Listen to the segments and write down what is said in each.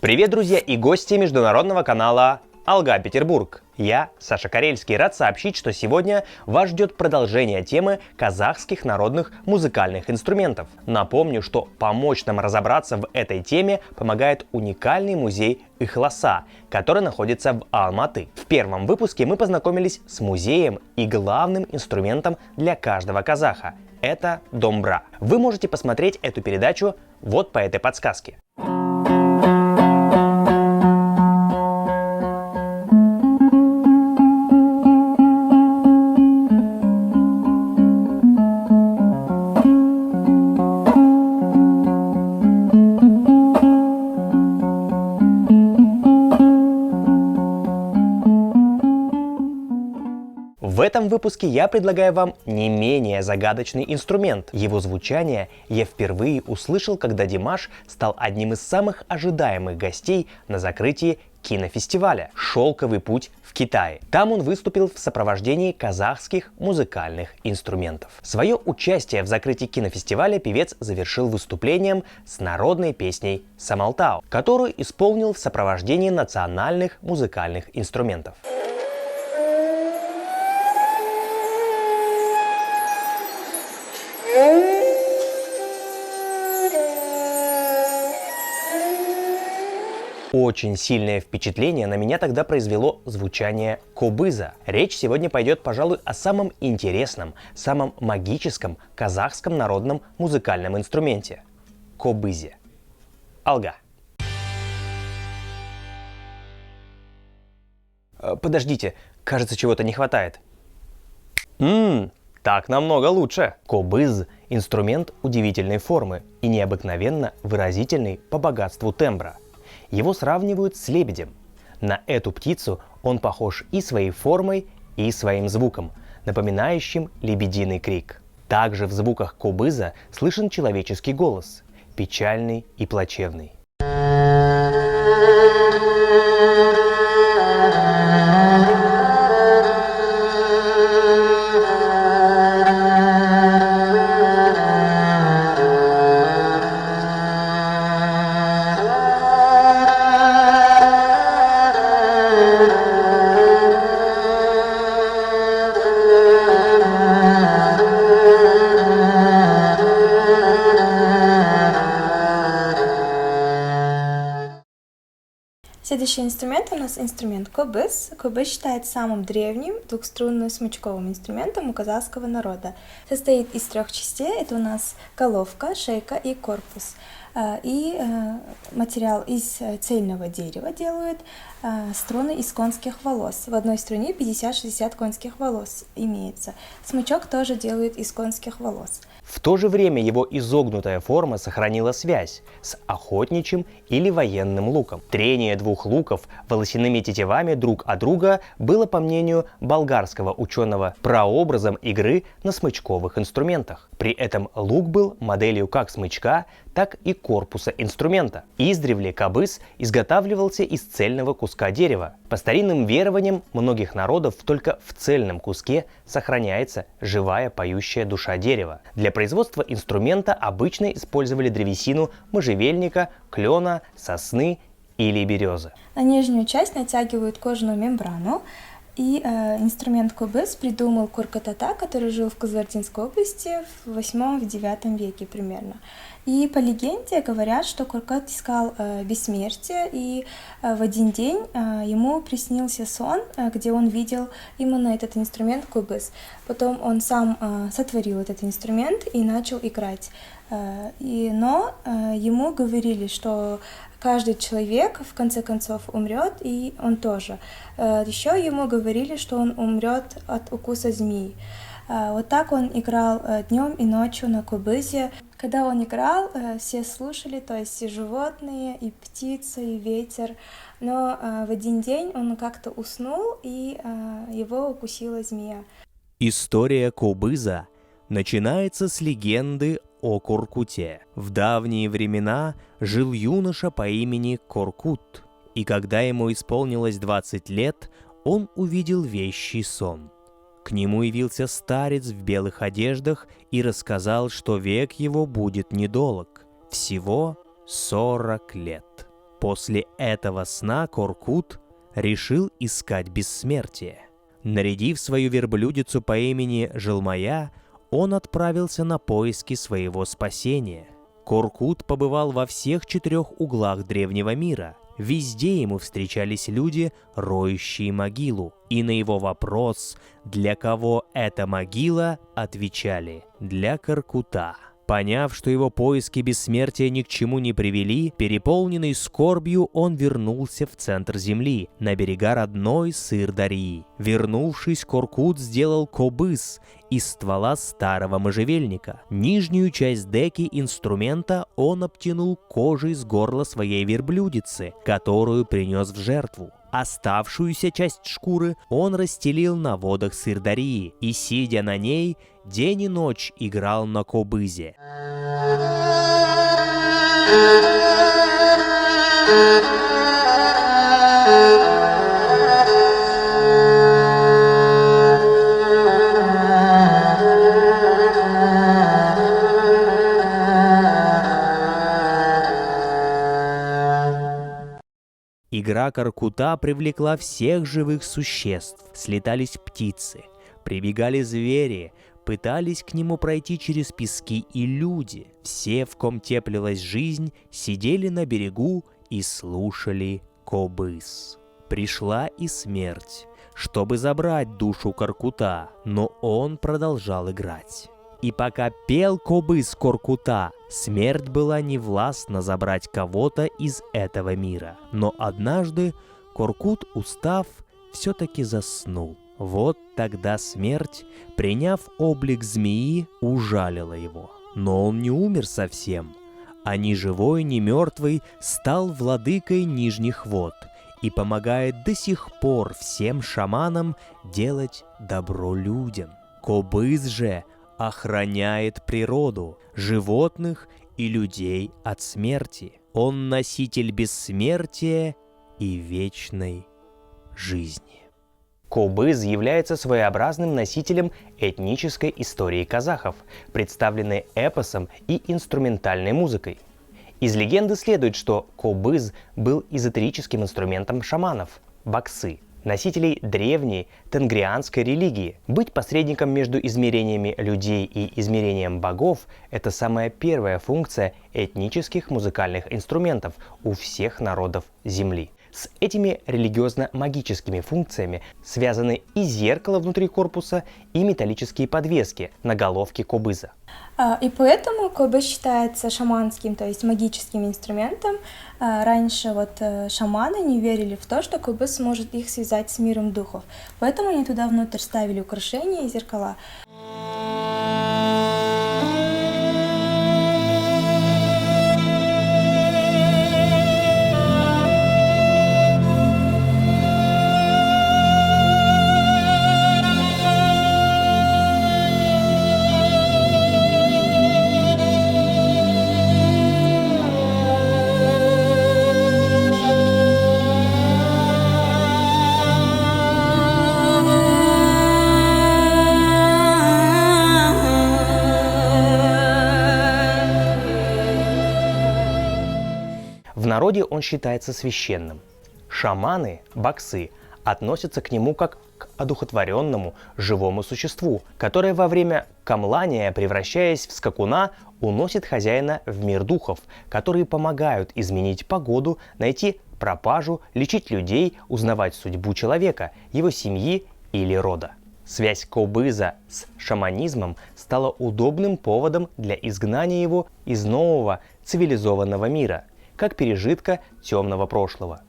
Привет, друзья и гости международного канала Алга Петербург. Я, Саша Карельский, рад сообщить, что сегодня вас ждет продолжение темы казахских народных музыкальных инструментов. Напомню, что помочь нам разобраться в этой теме помогает уникальный музей Ихласа, который находится в Алматы. В первом выпуске мы познакомились с музеем и главным инструментом для каждого казаха. Это домбра. Вы можете посмотреть эту передачу вот по этой подсказке. В этом выпуске я предлагаю вам не менее загадочный инструмент. Его звучание я впервые услышал, когда Димаш стал одним из самых ожидаемых гостей на закрытии кинофестиваля «Шелковый путь» в Китае. Там он выступил в сопровождении казахских музыкальных инструментов. Свое участие в закрытии кинофестиваля певец завершил выступлением с народной песней «Самалтау», которую исполнил в сопровождении национальных музыкальных инструментов. Очень сильное впечатление на меня тогда произвело звучание кобыза. Речь сегодня пойдет, пожалуй, о самом интересном, самом магическом казахском народном музыкальном инструменте – кобызе. Алга. Подождите, кажется, чего-то не хватает. Так намного лучше. Кобыз – инструмент удивительной формы и необыкновенно выразительный по богатству тембра. Его сравнивают с лебедем. На эту птицу он похож и своей формой, и своим звуком, напоминающим лебединый крик. Также в звуках кобыза слышен человеческий голос, печальный и плачевный. Следующий инструмент у нас инструмент кобыз. Кобыз считается самым древним двухструнным смычковым инструментом у казахского народа. Состоит из трех частей. Это у нас головка, шейка и корпус. И материал из цельного дерева делают, струны из конских волос. В одной струне 50-60 конских волос имеется. Смычок тоже делают из конских волос. В то же время его изогнутая форма сохранила связь с охотничьим или военным луком. Трение двух луков волосяными тетивами друг от друга было, по мнению болгарского ученого, прообразом игры на смычковых инструментах. При этом лук был моделью как смычка, так и корпуса инструмента. Издревле кобыз изготавливался из цельного куска дерева. По старинным верованиям многих народов только в цельном куске сохраняется живая поющая душа дерева. Для производства инструмента обычно использовали древесину можжевельника, клена, сосны или березы. На нижнюю часть натягивают кожаную мембрану. И инструмент кобыз придумал Куркатата, который жил в Кызылординской области в 8-9 веке примерно. И по легенде говорят, что Куркат искал бессмертие, и в один день ему приснился сон, где он видел именно этот инструмент кобыз. Потом он сам сотворил этот инструмент и начал играть. Но ему говорили, что каждый человек в конце концов умрет, и он тоже. Еще ему говорили, что он умрет от укуса змеи. Вот так он играл днем и ночью на кобызе. Когда он играл, все слушали, то есть и животные, и птицы, и ветер. Но в один день он как-то уснул, и его укусила змея. История кобыза начинается с легенды о Коркуте. В давние времена жил юноша по имени Коркут, и когда ему исполнилось 20 лет, он увидел вещий сон. К нему явился старец в белых одеждах и рассказал, что век его будет недолог, всего 40 лет. После этого сна Коркут решил искать бессмертие. Нарядив свою верблюдицу по имени Желмая, он отправился на поиски своего спасения. Коркут побывал во всех 4 углах древнего мира. Везде ему встречались люди, роющие могилу. И на его вопрос, для кого эта могила, отвечали: для Коркута. Поняв, что его поиски бессмертия ни к чему не привели, переполненный скорбью, он вернулся в центр земли, на берега родной Сыр-Дарьи. Вернувшись, Коркут сделал кобыз из ствола старого можжевельника. Нижнюю часть деки инструмента он обтянул кожей с горла своей верблюдицы, которую принес в жертву. Оставшуюся часть шкуры он расстелил на водах Сыр-Дарьи и, сидя на ней, день и ночь играл на кобызе. Игра Коркута привлекла всех живых существ. Слетались птицы, прибегали звери, пытались к нему пройти через пески и люди. Все, в ком теплилась жизнь, сидели на берегу и слушали кобыз. Пришла и смерть, чтобы забрать душу Коркута, но он продолжал играть. И пока пел кобыз Коркута, смерть была невластна забрать кого-то из этого мира. Но однажды Коркут, устав, все-таки заснул. Вот тогда смерть, приняв облик змеи, ужалила его. Но он не умер совсем, а ни живой, ни мертвый стал владыкой нижних вод и помогает до сих пор всем шаманам делать добро людям. Кобыз же охраняет природу, животных и людей от смерти. Он носитель бессмертия и вечной жизни. Кобыз является своеобразным носителем этнической истории казахов, представленной эпосом и инструментальной музыкой. Из легенды следует, что кобыз был эзотерическим инструментом шаманов – баксы, носителей древней тенгрианской религии. Быть посредником между измерениями людей и измерением богов – это самая первая функция этнических музыкальных инструментов у всех народов Земли. С этими религиозно-магическими функциями связаны и зеркало внутри корпуса, и металлические подвески на головке кобыза. И поэтому кобыз считается шаманским, то есть магическим инструментом. Раньше шаманы не верили в то, что кобыз сможет их связать с миром духов. Поэтому они туда внутрь ставили украшения и зеркала. В народе он считается священным. Шаманы, баксы, относятся к нему как к одухотворенному живому существу, которое во время камлания, превращаясь в скакуна, уносит хозяина в мир духов, которые помогают изменить погоду, найти пропажу, лечить людей, узнавать судьбу человека, его семьи или рода. Связь кобыза с шаманизмом стала удобным поводом для изгнания его из нового цивилизованного мира, как пережитка темного прошлого.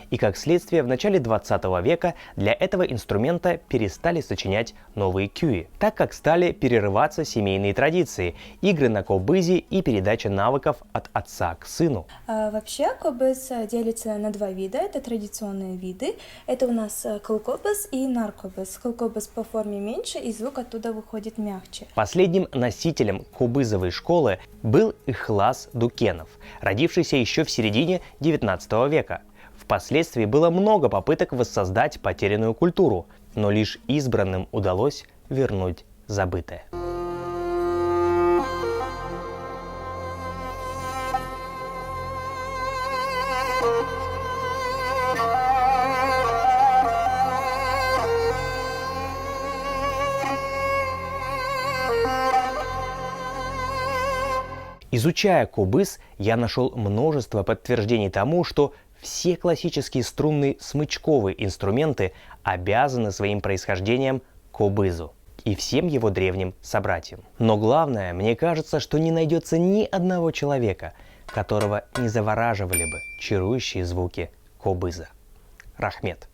И как следствие, в начале 20 века для этого инструмента перестали сочинять новые кюи, так как стали перерываться семейные традиции, игры на кобызе и передача навыков от отца к сыну. Вообще кобыз делится на 2 вида, это традиционные виды. Это у нас кылкобыз и наркобыз. Кылкобыз по форме меньше и звук оттуда выходит мягче. Последним носителем кобызовой школы был Ихлас Дукенов, родившийся еще в середине 19 века. Впоследствии было много попыток воссоздать потерянную культуру, но лишь избранным удалось вернуть забытое. Изучая кобыз, я нашел множество подтверждений тому, что все классические струнные смычковые инструменты обязаны своим происхождением кобызу и всем его древним собратьям. Но главное, мне кажется, что не найдется ни одного человека, которого не завораживали бы чарующие звуки кобыза. Рахмет.